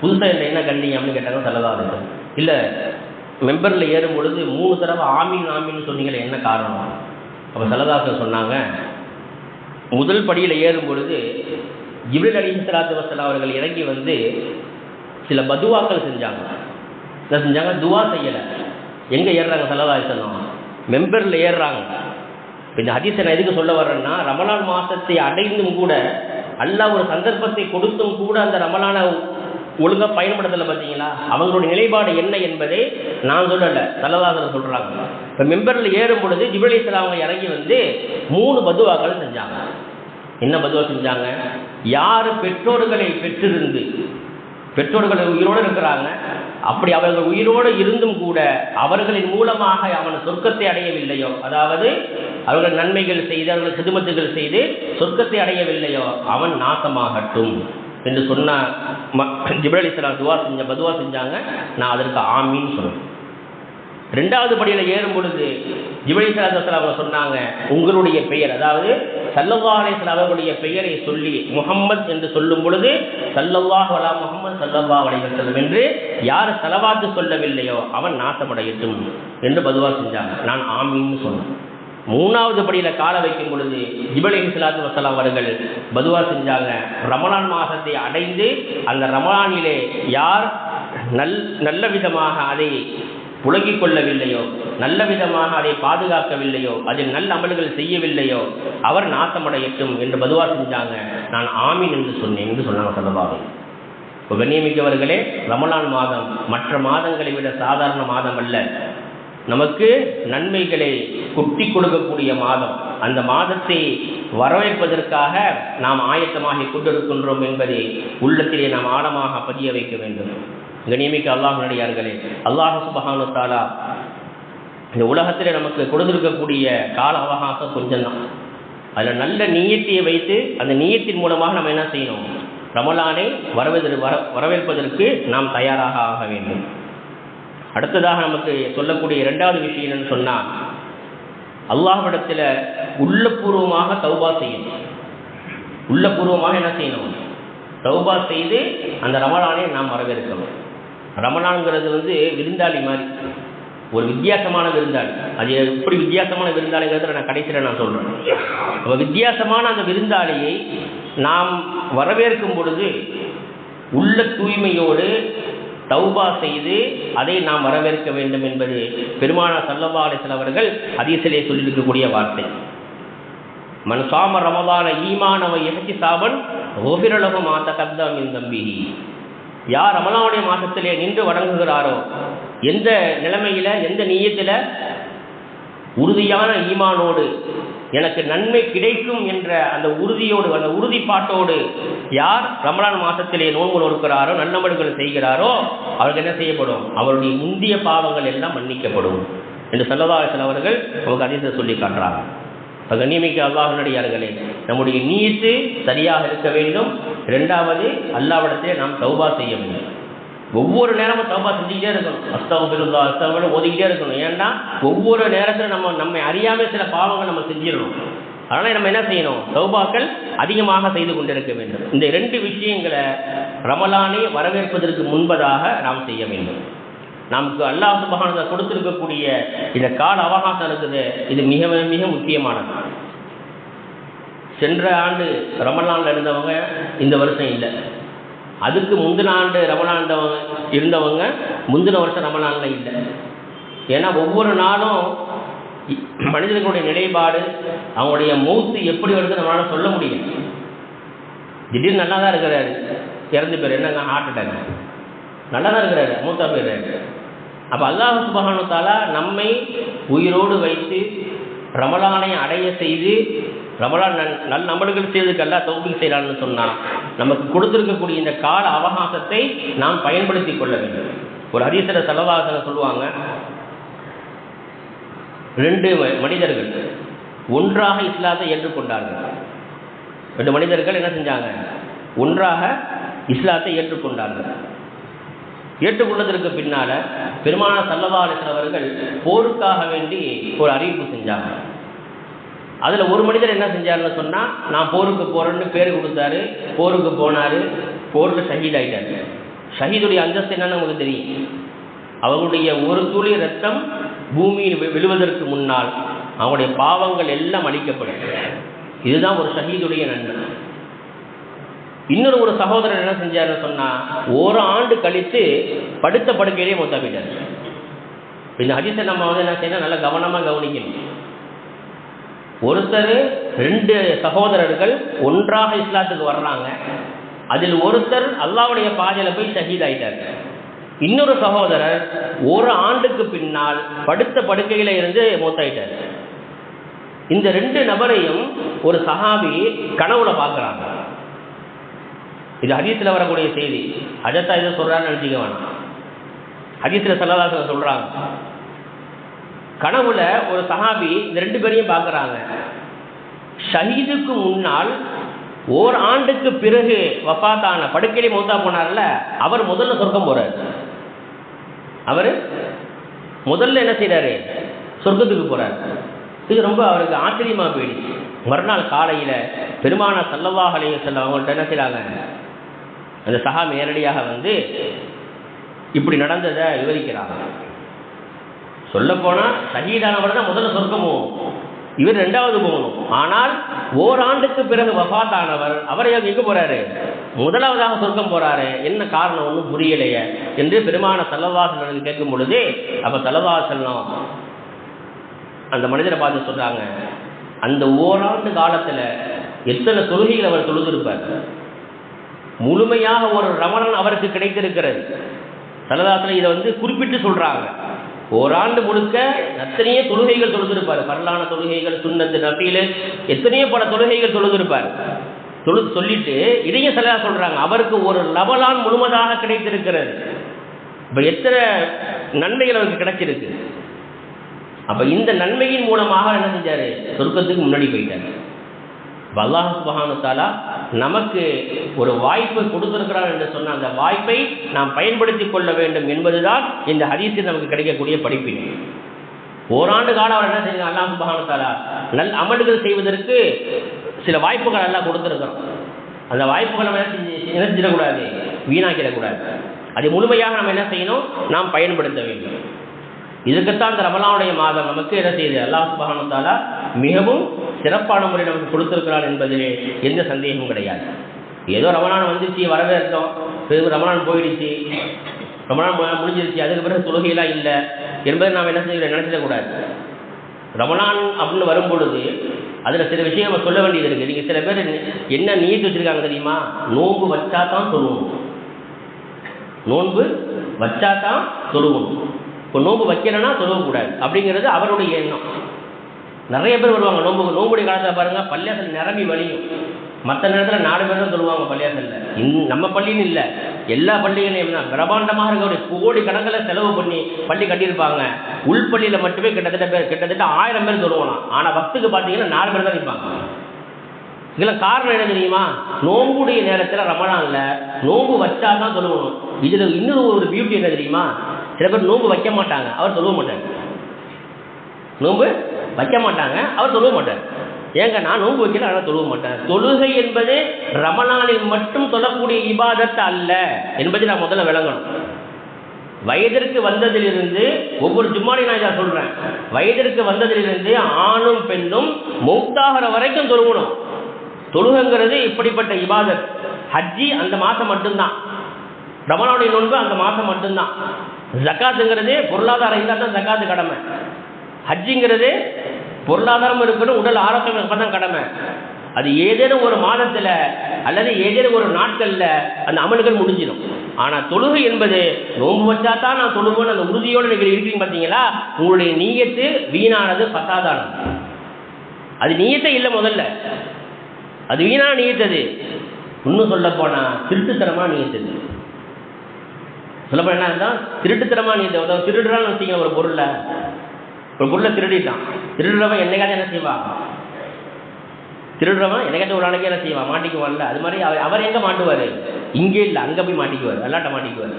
புதுசாக என்ன கண்டிங்க அப்படின்னு கேட்டாங்க ஸல்லல்லாஹு அலைஹி வஸல்லம். இல்லை, மெம்பரில் ஏறும் பொழுது 3 தடவை ஆமீன் ஆமீன்னு சொன்னீங்களே, என்ன காரணம்? அப்போ ஸல்லல்லாஹு அலைஹி வஸல்லம் சொன்னாங்க, முதல் படியில் ஏறும் பொழுது ஜிப்ரீல் அலைஹிஸ்ஸலாத்து வஸ்ஸலாம் அவர்கள் இறங்கி வந்து சில பதுவாக்கள் செஞ்சாங்க. என்ன செஞ்சாங்க? துவா செய்யலை. எங்கே ஏறுறாங்க ஸல்லல்லாஹு அலைஹி வஸல்லம்? மெம்பரில் ஏறுறாங்க. இந்த ஹதீஸை நான் எதுக்கு சொல்ல வர்றேன்னா, ரமலான் மாதத்தை அடைந்தும் கூட அல்லாஹ் ஒரு சந்தர்ப்பத்தை கொடுத்தும் கூட அந்த ரமலானை ஒழுங்காக பயன்படுத்தலை. பார்த்தீங்களா? அவங்களுடைய நிலைப்பாடு என்ன என்பதை நான் சொல்லலை, ஸல்லல்லாஹு அலைஹி வஸல்லம் சொல்கிறாங்க. இப்போ மெம்பரில் ஏறும் பொழுது ஜிப்ரீல் அலைஹிஸ்ஸலாம் அவங்க இறங்கி வந்து 3 பதுவாக்கள் செஞ்சாங்க. என்ன பதுவா செஞ்சாங்க? யார் பெற்றோர்களை பெற்றிருந்து, பெற்றோர்கள் உயிரோடு இருக்கிறாங்க, அப்படி அவர்கள் உயிரோடு இருந்தும் கூட அவர்களின் மூலமாக அவன் சொர்க்கத்தை அடையவில்லையோ, அதாவது அவர்கள் நன்மைகள் செய்து அவர்கள் சிதுமத்துகள் செய்து சொர்க்கத்தை அடையவில்லையோ, அவன் நாசமாகட்டும் என்று சொன்ன ஜிப்ரீல் அலைஹிஸ்ஸலாம் பதுவா செஞ்சாங்க. நான் அதற்கு ஆமீன்னு சொன்னேன். 2வது படியில் ஏறும் பொழுது ஜிப்ரீல் அலைஹிஸ்ஸலாம் அவங்க சொன்னாங்க, உங்களுடைய பெயர், அதாவது ஸல்லல்லாஹு அலைஹி வஸல்லம் அவர்களுடைய பெயரை சொல்லி முஹம்மத் என்று சொல்லும் பொழுது ஸல்லல்லாஹு அலா முஹம்மது ஸல்லல்லாஹு அலைஹி வஸல்லம் என்று யார் ஸலவாத்து சொல்லவில்லையோ அவன் நாசமடையட்டும் என்று பதுவா செஞ்சாங்க. நான் ஆமீன்னு சொன்னேன். 3வது படியில் காலை வைக்கும் பொழுது ஜிப்ரீல் அலைஹிஸ்ஸலாத்து வஸ்ஸலாம் அவர்கள் பதுவா செஞ்சாங்க, ரமலான் மாதத்தை அடைந்து அந்த ரமலானிலே யார் நல்ல விதமாக அதை புழங்கிக் கொள்ளவில்லையோ, நல்ல விதமாக அதை பாதுகாக்கவில்லையோ, அதில் நல்ல அமல்கள் செய்யவில்லையோ அவர் நாசமடையட்டும் என்று பதுவா செஞ்சாங்க. நான் ஆமீன் என்று சொன்னேன் என்று சொன்னாங்க ஸல்லல்லாஹு. இப்போ கண்ணியமிக்கவர்களே, ரமலான் மாதம் மற்ற மாதங்களை விட சாதாரண மாதம் அல்ல. நமக்கு நன்மைகளை குட்டி கொடுக்கக்கூடிய மாதம். அந்த மாதத்தை வரவேற்பதற்காக நாம் ஆயத்தமாகி கொண்டிருக்கின்றோம் என்பதை உள்ளத்திலே நாம் ஆழமாக பதிய வைக்க வேண்டும். கண்ணியமிக்க அல்லாஹ் நடிகார்களே, அல்லாஹ் சுப்ஹானஹு வ தஆலா இந்த உலகத்திலே நமக்கு கொடுத்திருக்கக்கூடிய கால அவகாசம் கொஞ்சம் தான். அதில் நல்ல நீயத்தை வைத்து அந்த நீயத்தின் மூலமாக நம்ம என்ன செய்யணும்? ரமலானை வரவேற்பதற்கு நாம் தயாராக ஆக வேண்டும். அடுத்ததாக நமக்கு சொல்லக்கூடிய இரண்டாவது விஷயம் என்னன்னு சொன்னால், அல்லாஹ்விடத்தில் உள்ளபூர்வமாக தௌபா செய்யணும். உள்ளபூர்வமாக என்ன செய்யணும்? தௌபா செய்து அந்த ரமலானை நாம் வரவேற்கணும். ரமலான்ங்கிறது விருந்தாளி மாதிரி, ஒரு வித்தியாசமான விருந்தாளி. அது எப்படி வித்தியாசமான விருந்தாளிங்கிறத நான் கடைசியில் நான் சொல்கிறேன். அப்போ வித்தியாசமான அந்த விருந்தாளியை நாம் வரவேற்கும் பொழுது உள்ள தூய்மையோடு தௌபா செய்து அதை நாம் வரவேற்க வேண்டும் என்பது பெருமானார் ஸல்லல்லாஹு அலைஹி வஸல்லம் அவர்கள் ஹதீஸிலே சொல்லியிருக்கக்கூடிய வார்த்தை. மன் ஸாம ரமலான ஈமானன் வ இஹ்திஸாபன் குஃபிர லஹு மா தகத்தம மின் தம்பிஹி. யார் ரமலானுடைய மாதத்திலே நின்று வணங்குகிறாரோ, எந்த நிலைமையில் எந்த நியத்தில் உறுதியான ஈமானோடு எனக்கு நன்மை கிடைக்கும் என்ற அந்த உறுதியோடு, அந்த உறுதிப்பாட்டோடு யார் ரமலான் மாதத்திலே நோன்பு நோக்கிறாரோ, நல்லமல்கள் செய்கிறாரோ, அவருக்கு என்ன செய்யப்படும்? அவருடைய முந்திய பாவங்கள் எல்லாம் மன்னிக்கப்படும் என்று ஸல்லல்லாஹு அலைஹி வஸல்லம் அவர்கள் நமக்கு ஹதீஸை சொல்லி காட்டுறாங்க. கண்ணியமிக்க அல்லாஹ் நடிகார்களே, நம்முடைய நீயத்து சரியாக இருக்க வேண்டும். இரண்டாவது, அல்லாஹ்விடத்திலே நாம் தௌபா செய்ய வேண்டும். ஒவ்வொரு நேரமும் தௌபா செஞ்சுக்கிட்டே இருக்கணும். அஸ்தக்ஃபிருல்லாஹ் அஸ்தக்ஃபிருல்லாஹ் ஓதிக்கிட்டே இருக்கணும். ஏன்னா ஒவ்வொரு நேரத்தில் நம்மை அறியாமல் சில பாவங்கள் நம்ம செஞ்சிடணும். அதனால் நம்ம என்ன செய்யணும்? தௌபாக்கள் அதிகமாக செய்து கொண்டிருக்க வேண்டும். இந்த இரண்டு விஷயங்களை ரமலானை வரவேற்பதற்கு முன்பதாக நாம் செய்ய வேண்டும். நமக்கு அல்லாஹ் சுப்ஹானஹு வ தஆலா கொடுத்திருக்கக்கூடிய இந்த கால அவகாசம் இருக்குது, இது மிக மிக முக்கியமானது. சென்ற ஆண்டு ரமலானில் இருந்தவங்க இந்த வருஷம் இல்லை. அதுக்கு முந்தின ஆண்டு ரமலான் இருந்தவங்க முந்தின வருஷம் ரமலானில் இல்லை. ஏன்னா ஒவ்வொரு நாளும் மனிதர்களுடைய நிலைப்பாடு, அவங்களுடைய மௌத்து எப்படி வருது நம்மளால சொல்ல முடியும். திடீர்னு நல்லா தான் இருக்கிறாரு, இறந்து பேர் என்னங்க ஹார்ட் அட்டாக், நல்லா தான் இருக்கிறாரு, மூத்தா போயிடுறாரு. அப்போ அல்லாஹ் சுப்ஹானஹு வ தஆலா நம்மை உயிரோடு வைத்து ரமலானை அடைய செய்து ரமலான் நல்ல அமல்கள் செய்வதற்கு அல்லாஹ் தௌஃபீக் செய்யலான்னு சொன்னால் நமக்கு கொடுத்திருக்கக்கூடிய இந்த கால அவகாசத்தை நாம் பயன்படுத்தி கொள்ள வேண்டும். ஒரு ஹதீஸில் ஸல்லல்லாஹு அலைஹி வஸல்லம் சொல்லுவாங்க, ரெண்டு மனிதர்கள் ஒன்றாக இஸ்லாத்தை ஏற்றுக்கொண்டார்கள். ரெண்டு மனிதர்கள் என்ன செஞ்சாங்க? ஒன்றாக இஸ்லாத்தை ஏற்றுக்கொண்டார்கள். ஏற்றுக்கொண்டதற்கு பின்னால பெருமானார் ஸல்லல்லாஹு அலைஹி வஸல்லம் அவர்கள் போருக்காக வேண்டி ஒரு அறிவிப்பு செஞ்சாங்க. அதில் ஒரு மனிதர் என்ன செஞ்சாருன்னு சொன்னால், நான் போருக்கு போகிறேன்னு பேர் கொடுத்தாரு, போருக்கு போனார், போரில் ஷஹீத் ஆகிட்டார். ஷஹீதுடைய அந்தஸ்து என்னன்னு நமக்கு தெரியும். அவர்களுடைய ஒரு துளி ரத்தம் பூமியில் விழுவதற்கு முன்னால் அவங்களுடைய பாவங்கள் எல்லாம் அழிக்கப்படும். இதுதான் ஒரு ஷஹீதுடைய நன்மை. இன்னொரு ஒரு சகோதரர் என்ன செஞ்சாருன்னு சொன்னால், ஒரு ஆண்டு கழித்து படுத்த படுக்கையிலே மொத்தம் போயிட்டார். இந்த ஹதீஸை நம்ம என்ன செய்யணும்? நல்லா கவனமாக கவனிக்கணும். ஒருத்தர் ரெண்டு சகோதரர்கள் ஒன்றாக இஸ்லாத்துக்கு வர்றாங்க. அதில் ஒருத்தர் அல்லாஹ்வுடைய பாதையில் போய் ஷஹீத் ஆயிட்டார். இன்னொரு சகோதரர் ஒரு ஆண்டுக்கு பின்னால் படுத்த படுக்கையில் இருந்து மூத்தாயிட்டார். இந்த ரெண்டு நபரையும் ஒரு சஹாபி கனவுல பார்க்குறாங்க. இது ஹதீஸில் வரக்கூடிய செய்தி. அஜத்தா இதை சொல்கிறான்னு நினச்சிக்க வேணாம். ஹதீஸில் ஸல்லல்லாஹு அலைஹி வஸல்லம் சொல்கிறாங்க, கனவுல ஒரு சஹாபி இந்த ரெண்டு பேரையும் பார்க்குறாங்க. ஷஹீதுக்கு முன்னால் ஓர் ஆண்டுக்கு பிறகு வஃபாத்தான படுக்கையிலே மௌத்தா போனார்ல, அவர் முதல்ல சொர்க்கம் போறார். அவர் முதல்ல என்ன செய்கிறாரு? சொர்க்கத்துக்கு போறார். இது ரொம்ப அவருக்கு ஆச்சரியமாக போயிடுச்சு. மறுநாள் காலையில் பெருமானார் ஸல்லல்லாஹு அலைஹி வஸல்லம் அவங்கள்ட்ட என்ன செய்கிறாங்க? அந்த சஹாபி நேரடியாக இப்படி நடந்ததை விவரிக்கிறாங்க. சொல்லப்போனால் ஷஹீதானவர் தான் முதல்ல சொர்க்கம் போகணும், இவர் ரெண்டாவது போகணும். ஆனால் ஓராண்டுக்கு பிறகு வஃபாத்தானவர் அவர் எங்கே போகிறாரு? முதலாவதாக சொர்க்கம் போறாரு, என்ன காரணம் ஒன்றும் புரியலையே என்று பெருமான ஸல்லல்லாஹு அலைஹி வஸல்லம் கேட்கும் பொழுது, அப்ப ஸல்லல்லாஹு அலைஹி வஸல்லம் அந்த மனிதரை பார்த்து சொல்றாங்க, அந்த ஓராண்டு காலத்துல எத்தனை தொழுகைகள் அவர் தொழுதிருப்பார், முழுமையாக ஒரு ரமணன் அவருக்கு கிடைத்திருக்கிறது. ஸல்லல்லாஹு அலைஹி வஸல்லம் இதை குறிப்பிட்டு சொல்றாங்க. ஓராண்டு முழுக்க எத்தனையோ தொழுகைகள் தொழுதிருப்பார், பரலான தொழுகைகள், சுன்னத்து, நஃபீல், எத்தனையோ பல தொழுகைகள் தொழுதிருப்பார். சொல்லிட்டு இதையும் ஸல்லல்லாஹு அலைஹி வஸல்லம் சொல்றாங்க, அவருக்கு ஒரு ரமலான் முழுவதாக கிடைத்திருக்கிறது. இப்ப எத்தனை நன்மைகள் அவருக்கு கிடைச்சிருக்கு. அப்ப இந்த நன்மையின் மூலமாக என்ன செஞ்சாரு, சொர்க்கத்துக்கு முன்னாடி போயிட்டாரு. அல்லாஹ் சுப்ஹானஹு வ தஆலா நமக்கு ஒரு வாய்ப்பை கொடுத்திருக்கிறார் என்று சொன்ன அந்த வாய்ப்பை நாம் பயன்படுத்திக் கொள்ள வேண்டும் என்பதுதான் இந்த ஹதீஸில் நமக்கு கிடைக்கக்கூடிய படிப்பினை. ஓராண்டு காலம் அவர் என்ன செய்ய, அல்லாஹ் சுப்ஹானஹு வ தஆலா நல் அமல்கள் செய்வதற்கு சில வாய்ப்புகள் எல்லாம் கொடுத்திருக்கிறோம். அந்த வாய்ப்புகளை நம்ம என்ன செஞ்சிடக்கூடாது, வீணாக்கிடக்கூடாது. அதை முழுமையாக நம்ம என்ன செய்யணும், நாம் பயன்படுத்த வேண்டும். இதுக்குத்தான் இந்த ரமலானுடைய மாதம் நமக்கு என்ன செய்யுது, அல்லாஹ் சுப்ஹானஹு வ தஆலா மிகவும் சிறப்பான முறை நமக்கு கொடுத்திருக்கிறார் என்பதிலே எந்த சந்தேகமும் கிடையாது. ஏதோ ரமலான் வந்துச்சு, வரவேற்றோம், ரமலான் போயிடுச்சு, ரமலான் முடிஞ்சிருச்சு, அதுக்கு பிறகு தொழுகையெல்லாம் இல்லை என்பதை நாம் என்ன செய்ய நினைச்சிடக்கூடாது. ரமலான் அப்படின்னு வரும்பொழுது அதில் சில விஷயம் நம்ம சொல்ல வேண்டியது இருக்குது. நீங்கள் சில பேர் என்ன நியத்து வச்சுருக்காங்க தெரியுமா, நோன்பு வச்சா தான் தொழுவோம், நோன்பு வச்சா தான் தொழுவோம், இப்போ நோன்பு வைக்கலைன்னா தொழுவக்கூடாது அப்படிங்கிறது அவருடைய எண்ணம். நிறைய பேர் வருவாங்க நோன்புடைய காலத்தில் பாருங்கள், பள்ளியாசல் நிரம்பி வலியும். மற்ற நேரத்தில் 4 பேர் தான் சொல்லுவாங்க பள்ளியாசலில். நம்ம பள்ளின்னு இல்லை, எல்லா பள்ளிகளையும் தான் பிரபாண்டமாக இருக்கக்கூடிய கோடி கணக்கில் செலவு பண்ணி பள்ளி கட்டியிருப்பாங்க. உள்பள்ளியில் மட்டுமே கிட்டத்தட்ட 1000 பேர் சொல்லுவாங்க. ஆனால் பக்துக்கு பார்த்தீங்கன்னா 4 பேர் தான் இருப்பாங்க. இதில் காரணம் என்ன தெரியுமா, நோம்புடைய நேரத்தில் ரமலானில் நோன்பு வச்சா தான் சொல்லுவோம். இதில் இன்னொரு ஒரு பியூட்டி என்ன தெரியுமா, சில பேர் நோன்பு வைக்க மாட்டாங்க, அவர் சொல்ல மாட்டாங்க. நோன்பு வைக்க மாட்டாங்க, அவர் சொல்ல மாட்டார். ஏங்க நான் நோன்பு வைக்கல, ஆனால் தொழுவ மாட்டேன். தொழுகை என்பது ரமலானில் மட்டும் சொல்லக்கூடிய இபாதத்து அல்ல என்பதை நான் முதல்ல விளங்கணும். வயதிற்கு வந்ததிலிருந்து ஒவ்வொரு ஜும்மாலையும் நான் இதை சொல்றேன், வயதிற்கு வந்ததிலிருந்து ஆணும் பெண்ணும் மௌத்தாகிற வரைக்கும் தொழுகணும். தொழுகைங்கிறது இப்படிப்பட்ட இபாதத். ஹஜ்ஜி அந்த மாதம் மட்டும்தான், ரமலானுடைய நோன்பு அந்த மாதம் மட்டும்தான். ஜக்காத்துங்கிறது பொருளாதாரம் இருந்தால் தான் ஜக்காத்து கடமை. ஹஜ்ஜிங்கிறது பொருளாதாரம் இருக்கணும், உடல் ஆரோக்கியம் இருப்பதான் கடமை. அது ஏதேனும் ஒரு மாதத்தில் அல்லது ஏதேனும் ஒரு நாட்களில் அந்த அமல்கள் முடிஞ்சிடும். ஆனால் தொழுகை என்பது நோன்பு வச்சா தான் நான் தொழுவேன்னு அந்த உறுதியோடு நீங்கள் இருக்கிறீங்க பார்த்தீங்களா, உங்களுடைய நீயத்து வீணானது, பசாதானது. அது நீயத்தே இல்லை, முதல்ல அது வீணான நீயத்தது. இன்னும் சொல்ல போனால் திருட்டுத்தனமாக நீயத்தது. சொல்லப்போ என்ன இருந்தால் திருட்டுத்தனமாக நீயத்தை, திருடுறான்னு வச்சிங்க ஒரு பொருளை திருடிட்டான். திருடுறவன் என்னைக்காவது என்ன செய்வான், திருடுறவன் என்னைக்காச்சும் ஒரு நாளைக்கு என்ன செய்வான், மாட்டிக்குவான்ல. அது மாதிரி அவர் எங்கே மாட்டுவார், இங்கே இல்லை அங்கே போய் மாட்டிக்குவார், எல்லாட்ட மாட்டிக்குவார்.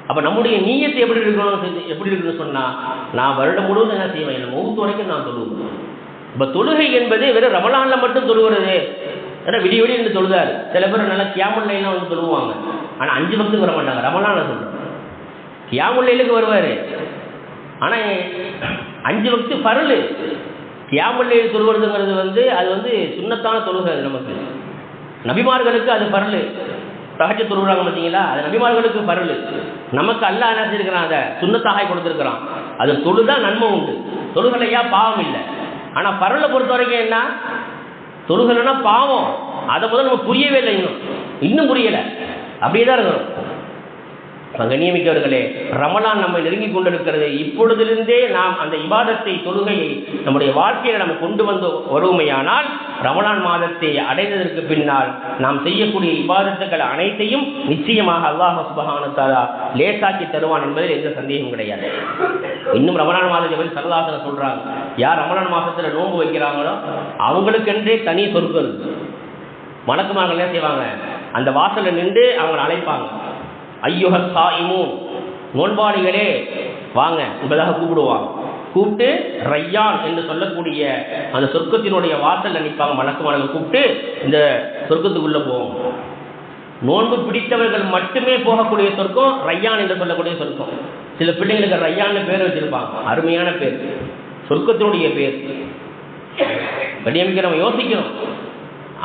அப்போ நம்முடைய நீயத்தை எப்படி இருக்கணும்னு சொன்னால், நான் வருடம் முழுவதும் என்ன செய்வேன், என்ன மௌத்து வரைக்கும் நான் தொழுவேன். இப்போ தொழுகை என்பது வெறும் ரமலானில் மட்டும் தொழுகிறது. ஏன்னா விடிய என்று தொழுதாரு. சில பேர் நல்லா கியாமுல் லைலாம் வந்து தொழுவாங்க, ஆனால் 5 வக்துக்கு வர மாட்டாங்க. ரமலானில் சொல்கிறேன், கியாமுல் லைலுக்கு வருவார், ஆனால் 5 வக்து ஃபர்லு. கியாமுல் லைல் தொழுவதுங்கிறது அது சுன்னத்தான தொழுகை. அது நமக்கு நபிமார்களுக்கு அது ஃபர்லு. தஹஜ்ஜுத் தொழுகிறாங்க பார்த்தீங்களா, அது நபிமார்களுக்கு ஃபர்லு. நமக்கு அல்லாஹ் என்ன செஞ்சிருக்கிறான், அதை சுன்னத்தாக கொடுத்துருக்கிறான். அது தொழுதான் நன்மை உண்டு, தொழுகலையா பாவம் இல்லை. ஆனால் ஃபர்லை பொறுத்த வரைக்கும் என்ன, தொழுகலைன்னா பாவம். அதை முதல்ல நம்ம புரியவே இல்லை, இன்னும் புரியலை, அப்படியே தான் இருக்கணும். கண்ணியமிக்கவர்களே, ரமலான் நம்மை நெருங்கி கொண்டிருக்கிறது. இப்பொழுதிலிருந்தே நாம் அந்த இபாதத்தை, தொழுகையை நம்முடைய வாழ்க்கையில் நம்ம கொண்டு வந்து வருமையானால், ரமலான் மாதத்தை அடைந்ததற்கு பின்னால் நாம் செய்யக்கூடிய இபாதத்துக்கள் அனைத்தையும் நிச்சயமாக அல்லாஹ் சுப்ஹானஹு வ தஆலா லேசாக்கி தருவான் என்பதில் எந்த சந்தேகமும் கிடையாது. இன்னும் ரமலான் மாதத்தை பற்றி ஸல்லல்லாஹு அலைஹி வஸல்லம் சொல்றாங்க, யார் ரமலான் மாதத்தில் நோன்பு வைக்கிறாங்களோ அவங்களுக்கென்றே தனி சொர்க்கம். மலக்குமார்கள் என்ன செய்வாங்க, அந்த வாசலில் நின்று அவங்களை அழைப்பாங்க, ஐயுஹஸ் ஸாயிமூன், நோன்பாளிகளே வாங்க என்பதாக கூப்பிடுவாங்க. கூப்பிட்டு ரையான் என்று சொல்லக்கூடிய அந்த சொர்க்கத்தினுடைய வாசல் நினைப்பாங்க. மலக்குமார்கள் கூப்பிட்டு இந்த சொர்க்கத்துக்குள்ளே போவோம். நோன்பு பிடித்தவர்கள் மட்டுமே போகக்கூடிய சொர்க்கம் ரையான் என்று சொல்லக்கூடிய சொர்க்கம். சில பிள்ளைங்களுக்கு ரையான்னு பேர் வச்சிருப்பாங்க, அருமையான பேர், சொர்க்கத்தினுடைய பேர். கண்ணியமிக்க நம்ம யோசிக்கணும்,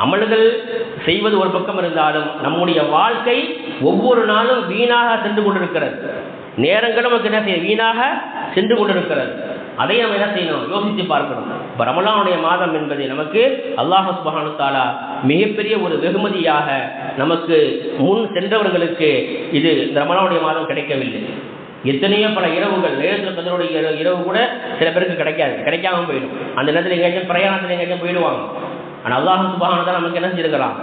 அமல்கள் செய்வது ஒரு பக்கம் இருந்தாலும் நம்முடைய வாழ்க்கை ஒவ்வொரு நாளும் வீணாக சென்று கொண்டிருக்கிறது. நேரங்களும் நமக்கு என்ன செய்ய வீணாக சென்று கொண்டிருக்கிறது. அதை நம்ம என்ன செய்யணும், யோசித்து பார்க்கணும். இப்போ ரமலானுடைய மாதம் என்பது நமக்கு அல்லாஹ் சுப்ஹானஹு வ தஆலா மிகப்பெரிய ஒரு வெகுமதியாக நமக்கு முன் சென்றவர்களுக்கு இது இந்த ரமலானுடைய மாதம் கிடைக்கவில்லை. எத்தனையோ பல இரவுகள், லைலத்துல் கத்ருடைய இரவு கூட சில பேருக்கு கிடைக்காம போயிடும். அந்த நேரத்தில் எங்கேயாச்சும் பிரயாணத்தில் எங்கேயாச்சும் போயிடுவாங்க. ஆனால் அல்லாஹ் சுப்ஹானஹு வ தஆலா நமக்கு என்ன செஞ்சிருக்கிறான்,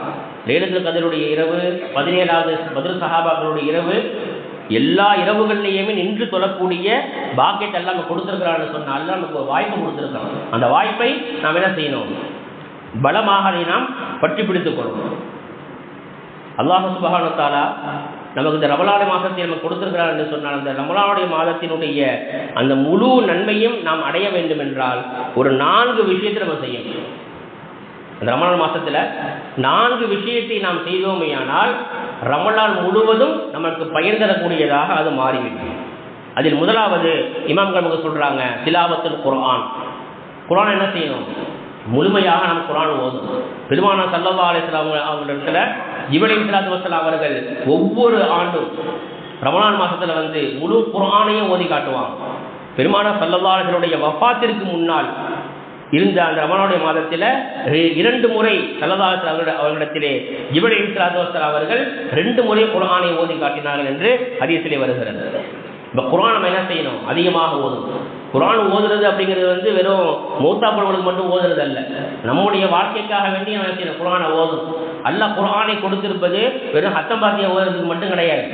லைலத்துல் கத்ருடைய இரவு, 17வது பத்ர் சஹாபாக்களுடைய இரவு, எல்லா இரவுகள்லையுமே நின்று தொழக்கூடிய பாக்கியத்தை எல்லாம் நம்ம கொடுத்துருக்கிறான்னு சொன்னால் நமக்கு ஒரு வாய்ப்பு கொடுத்துருக்கிறோம். அந்த வாய்ப்பை நாம் என்ன செய்யணும், பலமாக அதை நாம் பற்றி பிடித்துக் கொள்ளணும். அல்லாஹ் சுப்ஹானஹு வ தஆலா நமக்கு இந்த ரமலான் மாதத்தை நமக்கு கொடுத்திருக்கிறார் என்று சொன்னால் அந்த ரமலானுடைய மாதத்தினுடைய அந்த முழு நன்மையும் நாம் அடைய வேண்டும் என்றால் ஒரு 4 விஷயத்தை நம்ம செய்யணும். அந்த ரமலான் மாதத்தில் 4 விஷயத்தை நாம் செய்தோமேயானால் ரமலான் முழுவதும் நமக்கு பயன் தரக்கூடியதாக அது மாறிவிடும். அதில் முதலாவது இமாம்கள் நமக்கு சொல்றாங்க, திலாவத்துல் குர்ஆன். குர்ஆன் என்ன செய்யணும், முழுமையாக நம்ம குர்ஆன் ஓதணும். பெருமானார் ஸல்லல்லாஹு அலைஹி வஸல்லம் அவர்களிடத்துல ஜிப்ரீல் அலைஹிஸ்ஸலாத்து வஸ்ஸலாம் அவர்கள் ஒவ்வொரு ஆண்டும் ரமலான் மாதத்தில் முழு குர்ஆனையும் ஓதி காட்டுவாங்க. பெருமானார் ஸல்லல்லாஹு அலைஹி வஸல்லம் வஃபாத்திற்கு முன்னால் இருந்த அந்த ரமலானுடைய மாதத்தில் 2 முறை ஸல்லல்லாஹு அலைஹி வஸல்லம் அவர்களிடத்திலே ஜிப்ரீல் அலைஹிஸ்ஸலாத்து வஸ்ஸலாம் அவர்கள் 2 முறை குர்ஆனை ஓதி காட்டினார்கள் என்று ஹதீஸிலே வருகிறது. இப்போ குர்ஆன் நம்ம என்ன செய்யணும், அதிகமாக ஓதணும். குர்ஆன் ஓதுறது அப்படிங்கிறது வெறும் மௌத்தா போனவர்களுக்கு மட்டும் ஓதுறது அல்ல, நம்முடைய வாழ்க்கைக்காக வேண்டி நம்ம செய்யணும், குர்ஆனை ஓதணும். அல்லாஹ் குர்ஆனை கொடுத்திருப்பது வெறும் ஹத்தம் பாத்தியா ஓதுறதுக்கு மட்டும் கிடையாது.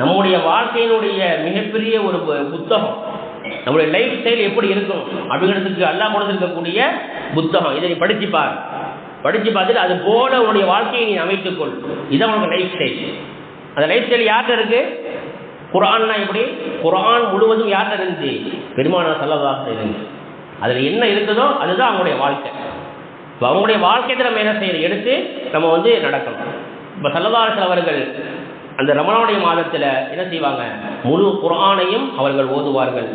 நம்முடைய வாழ்க்கையினுடைய மிகப்பெரிய ஒரு புத்தகம், நம்முடைய லைஃப் ஸ்டைல் எப்படி இருக்கும் அப்படிங்கிறதுக்கு அல்லாஹ் கொடுத்திருக்கக்கூடிய புத்தகம். இதை நீ படிச்சுப்பார், படித்து பார்த்துட்டு அது போல உன்னுடைய வாழ்க்கையை நீ அமைத்துக்கொள். இதான் உனக்கு லைஃப் ஸ்டைல். அந்த லைஃப் ஸ்டைல் யார்கிட்ட இருக்கு, குர்ஆன்னா எப்படி, குர்ஆன் முழுவதும் யார்கிட்ட இருந்துச்சு, பெருமானார் ஸல்லல்லாஹு அலைஹி வஸல்லம் இருந்துச்சு. அதில் என்ன இருக்குதோ அதுதான் அவங்களுடைய வாழ்க்கை. இப்போ அவங்களுடைய வாழ்க்கையை நம்ம என்ன செய்யணும், எடுத்து நம்ம நடக்கணும். இப்போ ஸல்லல்லாஹு அலைஹி வஸல்லம் அவர்கள் அந்த ரமலானுடைய மாதத்தில் என்ன செய்வாங்க, முழு குர்ஆனையும் அவர்கள் ஓதுவார்கள்.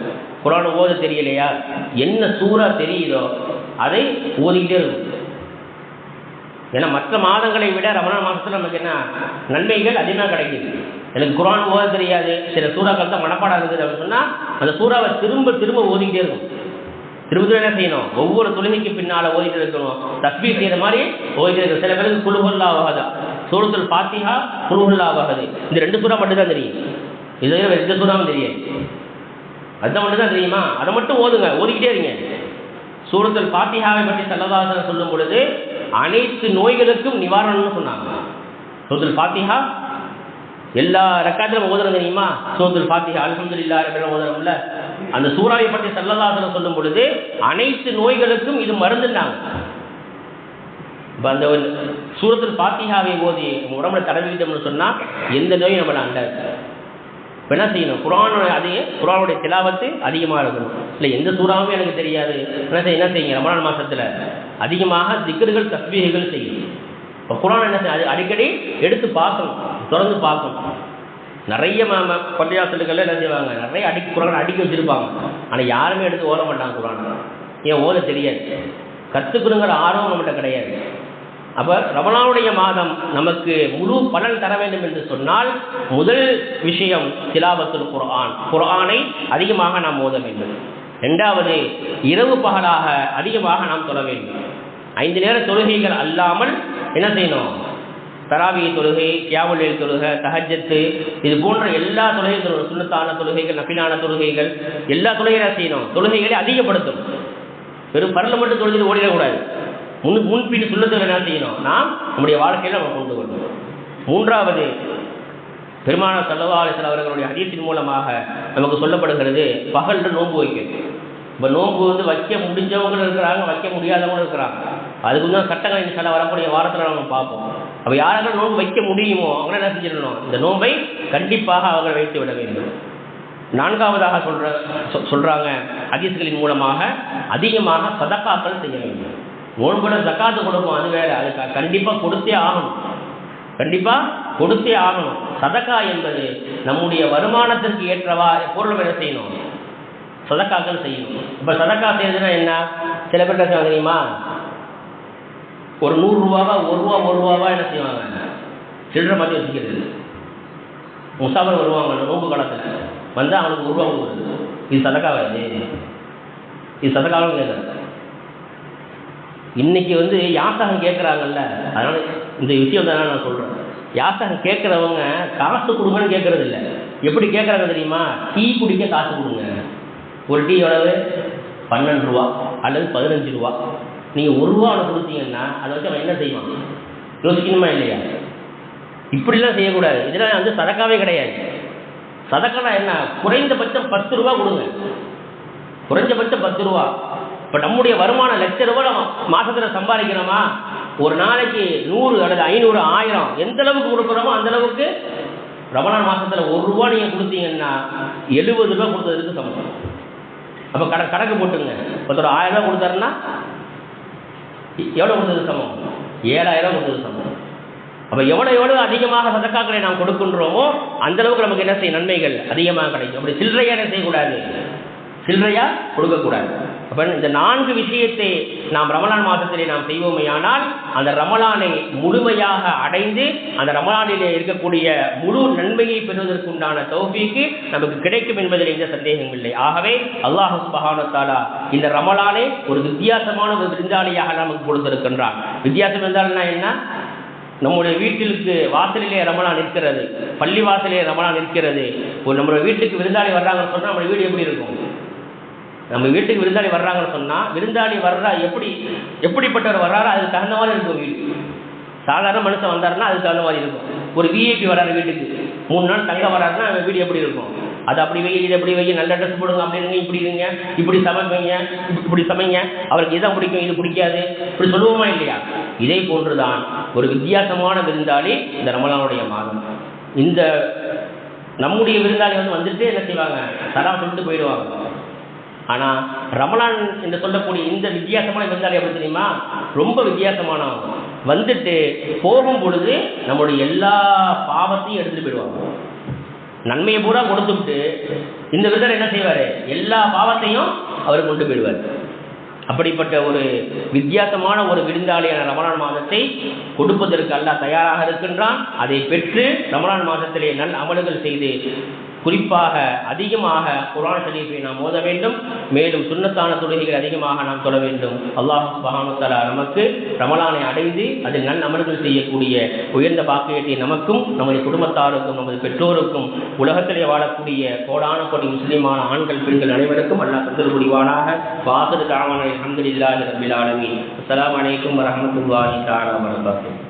குர்ஆன் ஓத தெரியலையா, என்ன சூரா தெரியுதோ அதை ஓதிக்கிட்டே இருக்கும். ஏன்னா மற்ற மாதங்களை விட ரமலான் மாதத்தில் நமக்கு என்ன நன்மைகள் அதிகமாக கிடைக்குது. எனக்கு குர்ஆன் ஓத தெரியாது, சில சூறாக்கள் தான் மனப்பாடம் இருக்குது அப்படின்னு சொன்னால் அந்த சூறாவை திரும்ப திரும்ப ஓதிக்கிட்டே இருக்கும். திரும்ப திரும்ப என்ன செய்யணும், ஒவ்வொரு தொழுகைக்கு பின்னால் ஓதிட்டு இருக்கணும், தஸ்பீஹ் செய்கிற மாதிரி ஓதிட்டு இருக்கணும். சில பேருக்கு குல்ஹுல்லாஹு அஹத், சூரத்துல் ஃபாத்திஹா, குல்ஹுல்லாஹு அஹத், இந்த 2 சூறா மட்டும் தான் தெரியும். இது வேறு எந்த சூறாவும் தெரியாது, அதுதான் மட்டும் தான் தெரியுமா, அதை மட்டும் ஓதுங்க, ஓதிக்கிட்டே இருங்க. சூரத்துல் ஃபாத்திஹாவை பற்றி ஸல்லல்லாஹு அலைஹி வஸல்லம் சொல்லும் பொழுது அனைத்து நோய்களுக்கும் நிவாரணம்னு சொன்னாங்க. சூரத்துல் ஃபாத்திஹா எல்லா ரக்காத்திலும் ஓதுறது தெரியுமா, சூரத்துல் ஃபாத்திஹா அல்ஹம்துலில்லாஹி ரப்பில் ஓதுறோம்ல, அந்த சூறாவை பற்றி ஸல்லல்லாஹு அலைஹி வஸல்லம் சொல்லும் பொழுது அனைத்து நோய்களுக்கும் இது மருந்துன்னாங்க. இப்போ அந்த சூரத்துல் ஃபாத்திஹாவை ஓதி உடம்புல தடவிக்கிட்டோம்னு சொன்னால் எந்த நோயும் நம்மளை அண்டாது. இப்போ என்ன செய்யணும், குர்ஆனுடைய திலாவத்து அதிகமாக இருக்கணும். இல்லை எந்த சூறாவுமே எனக்கு தெரியாது, என்ன செய்யுங்க, ரமலான் மாதத்தில் அதிகமாக திக்ர்கள் தஸ்பீஹ்கள் செய்யணும். இப்போ குர்ஆன் என்ன செய்ய, அது அடிக்கடி எடுத்து பார்க்கணும், தொடர்ந்து பார்க்கணும். நிறைய பள்ளியாசல்கள் என்ன செய்வாங்க, நிறைய குர்ஆன் அடுக்கி வச்சுருப்பாங்க, ஆனால் யாருமே எடுத்து ஓத மாட்டாங்க. குர்ஆன் ஏன் ஓத தெரியாது, கற்றுக்கணுங்கிற ஆர்வம் நம்மகிட்ட கிடையாது. அப்போ ரமலானுடைய மாதம் நமக்கு முழு பலன் தர வேண்டும் என்று சொன்னால் முதல் விஷயம் திலாவத்துல் குர்ஆன், குர்ஆனை அதிகமாக நாம் ஓத வேண்டும். 2வது இரவு பகலாக அதிகமாக நாம் தொழ வேண்டும். 5 நேர தொழுகைகள் அல்லாமல் என்ன செய்யணும், தராவிய தொழுகை, கியாமுல் லைல் தொழுகை, தஹஜ்ஜத், இது போன்ற எல்லா தொழுகைகளும், சுன்னத்தான தொழுகைகள், நஃபிலான தொழுகைகள், எல்லா தொழுகையும் செய்யணும். தொழுகைகளை அதிகப்படுத்தும். வெறும் பரல மட்டும் தொழுது ஓடிடக்கூடாது. முன்பின் சுன்னத்துகளை என்ன செய்யணும், நாம் நம்முடைய வாழ்க்கையில் நம்ம கொண்டு வரணும். 3வது பெருமானார் ஸல்லல்லாஹு அலைஹி வஸல்லம் அவர்களுடைய ஹதீஸின் மூலமாக நமக்கு சொல்லப்படுகிறது, பகலில் நோன்பு வைக்கணும். இப்போ நோன்பு வைக்க முடிஞ்சவங்களும் இருக்கிறாங்க, வைக்க முடியாதவங்களும் இருக்கிறாங்க. அதுக்கு தான் சட்டங்கள் இன்ஷாஅல்லாஹ் வரக்கூடிய வாரத்தில் நம்ம பார்ப்போம். அப்போ யாரெல்லாம் நோன்பு வைக்க முடியுமோ அவங்க என்ன செஞ்சிடணும், இந்த நோன்பை கண்டிப்பாக அவர்கள் வைத்து விட வேண்டும். 4வதாக சொல்கிறாங்க ஹதீஸ்களின் மூலமாக அதிகமாக சதக்காக்கள் செய்ய வேண்டும். நோன்புல ஜக்காத்து கொடுப்போம், அது வேறு, அது கண்டிப்பாக கொடுத்தே ஆகணும், கண்டிப்பாக கொடுத்தே ஆகணும். சதக்கா என்பது நம்முடைய வருமானத்திற்கு ஏற்றவா பொருள் என்ன செய்யணும், சதக்காக்கள் செய்யணும். இப்போ சதக்கா செய்யறதுன்னா என்ன, சில பேர் தெரியுமா, ஒரு 100 ரூபாவா ஒரு ரூபாவா என்ன செய்வாங்க, சில்லறை மாற்றி வச்சுக்கிறது. முசாபர் வருவாங்க நோம்பு காலத்தில் வந்தால் அவனுக்கு 1 ரூபா கொடுக்குறது. இது சதக்காவா? இது சதக்காவும் கேட்குறது. இன்னைக்கு யாசகம் கேட்குறாங்கல்ல, அதனால் இந்த விஷயம் தானே நான் சொல்கிறேன். யாசகம் கேட்குறவங்க காசு கொடுங்கன்னு கேட்குறது இல்லை. எப்படி கேட்குறாங்க தெரியுமா? டீ குடிக்க காசு கொடுங்க. ஒரு டீ எவ்வளவு? 12 ரூபா அல்லது 15 ரூபா. நீங்கள் 1 ரூபா அவனை கொடுத்தீங்கன்னா அதை வச்சு அவன் என்ன செய்வான்? யோசிக்கணுமா இல்லையா? இப்படிலாம் செய்யக்கூடாது. இதெல்லாம் சதக்காவே கிடையாது. சதக்கானா என்ன? குறைந்தபட்சம் 10 ரூபா கொடுங்க. குறைஞ்சபட்சம் 10 ரூபா. இப்போ நம்முடைய வருமானம் ₹1,00,000 நம்ம மாதத்தில் சம்பாதிக்கிறோமா, ஒரு நாளைக்கு 100 அல்லது 500 1000 எந்த அளவுக்கு கொடுக்குறோமோ அந்த அளவுக்கு ரமலான் மாதத்தில் 1 ரூபா நீங்கள் கொடுத்தீங்கன்னா 70 ரூபா கொடுத்ததுக்கு சமம். அப்போ கணக்கு போட்டுங்க. ஒருத்தர் 1000 ரூபா கொடுத்தாருன்னா எவ்வளோ கொடுத்தது சமம்? 7000 கொடுத்தது சமம். அப்போ எவ்வளோ அதிகமாக சதக்காக்களை நாம் கொடுக்கின்றோமோ அந்த அளவுக்கு நமக்கு என்ன செய்ய நன்மைகள் அதிகமாக கிடைக்கும். அப்படி சில்லறையாக என்ன செய்யக்கூடாது, சில்லறையா கொடுக்கக்கூடாது. அப்போ இந்த 4 விஷயத்தை நாம் ரமலான் மாதத்திலே நாம் செய்வோமையானால் அந்த ரமலானை முழுமையாக அடைந்து அந்த ரமலானிலே இருக்கக்கூடிய முழு நன்மையை பெறுவதற்குண்டான தௌஃபீக்கு நமக்கு கிடைக்கும் என்பதில் எந்த சந்தேகம் இல்லை. ஆகவே அல்லாஹ் சுப்ஹானஹு வ தஆலா இந்த ரமலானை ஒரு வித்தியாசமான ஒரு விருந்தாளியாக நமக்கு கொடுத்திருக்கின்றான். வித்தியாசம் என்றால்னா என்ன? நம்முடைய வீட்டிற்கு வாசலிலே ரமலான் நிற்கிறது, பள்ளி வாசலிலே ரமலான் நிற்கிறது. ஒரு நம்மளுடைய வீட்டுக்கு விருந்தாளி வர்றாங்கன்னு சொன்னால் நம்மளுடைய வீடு எப்படி இருக்கும்? நம்ம வீட்டுக்கு விருந்தாளி வர்றாங்கன்னு சொன்னால் விருந்தாளி வர்றா எப்படிப்பட்டவர் வர்றாரோ அதுக்கு தகுந்த மாதிரி இருக்கும் வீடு. சாதாரண மனுஷன் வந்தாருன்னா அதுக்கு தகுந்த மாதிரி இருக்கும். ஒரு விஐபி வர்றாரு வீட்டுக்கு 3 நாள் தங்க வர்றாருன்னா வீடு எப்படி இருக்கும்? அது அப்படி வை, இது எப்படி வை, நல்ல ட்ரெஸ் போடுங்க, அப்படி இருங்க, இப்படி இருங்க, இப்படி சமைப்பீங்க, இப்படி சமைங்க, அவருக்கு இதான் பிடிக்கும், இது பிடிக்காது, இப்படி சொல்லுவோமா இல்லையா? இதே போன்றுதான் ஒரு வித்தியாசமான விருந்தாளி இந்த ரமலானுடைய மாதம். இந்த நம்முடைய விருந்தாளி வந்துட்டு என்ன செய்வாங்க, சலாம் சொல்லிட்டு போயிடுவாங்க. ஆனால் ரமலான் என்று சொல்லக்கூடிய இந்த வித்தியாசமான விருந்தாளி எப்படி தெரியுமா? ரொம்ப வித்தியாசமானவங்க. வந்துட்டு போகும் பொழுது நம்மளுடைய எல்லா பாவத்தையும் எடுத்துகிட்டு போயிடுவாங்க. நன்மையை பூரா கொடுத்துவிட்டு இந்த விருந்தாளி என்ன செய்வார்? எல்லா பாவத்தையும் அவர் கொண்டு போயிடுவார். அப்படிப்பட்ட ஒரு வித்தியாசமான ஒரு விருந்தாளியான ரமலான் மாதத்தை கொடுப்பதற்கு அல்லாஹ் தயாராக இருக்கின்றான். அதை பெற்று ரமலான் மாதத்திலே நல் அமல்கள் செய்து குறிப்பாக அதிகமாக குர்ஆன் ஷரீஃபை நாம் ஓத வேண்டும். மேலும் சுன்னத்தான தொழுகைகள் அதிகமாக நாம் தொழ வேண்டும். அல்லாஹ் சுப்ஹானஹு வ தஆலா நமக்கு ரமலானை அடைந்து அதில் நல் அமல்கள் செய்யக்கூடிய உயர்ந்த பாக்கியத்தை நமக்கும் நமது குடும்பத்தாருக்கும் நமது பெற்றோருக்கும் உலகத்திலே வாழக்கூடிய கோடான கோடி முஸ்லிமான ஆண்கள் பெண்கள் அனைவருக்கும் அல்லாஹ் தந்தல் புரிவானாக. வாஹிரு தஅவானா அல்ஹம்துலில்லாஹி ரப்பில் ஆலமீன். அஸ்ஸலாமு அலைக்கும் வரஹ்மத்துல்லாஹி தஆலா வபரகாத்துஹு.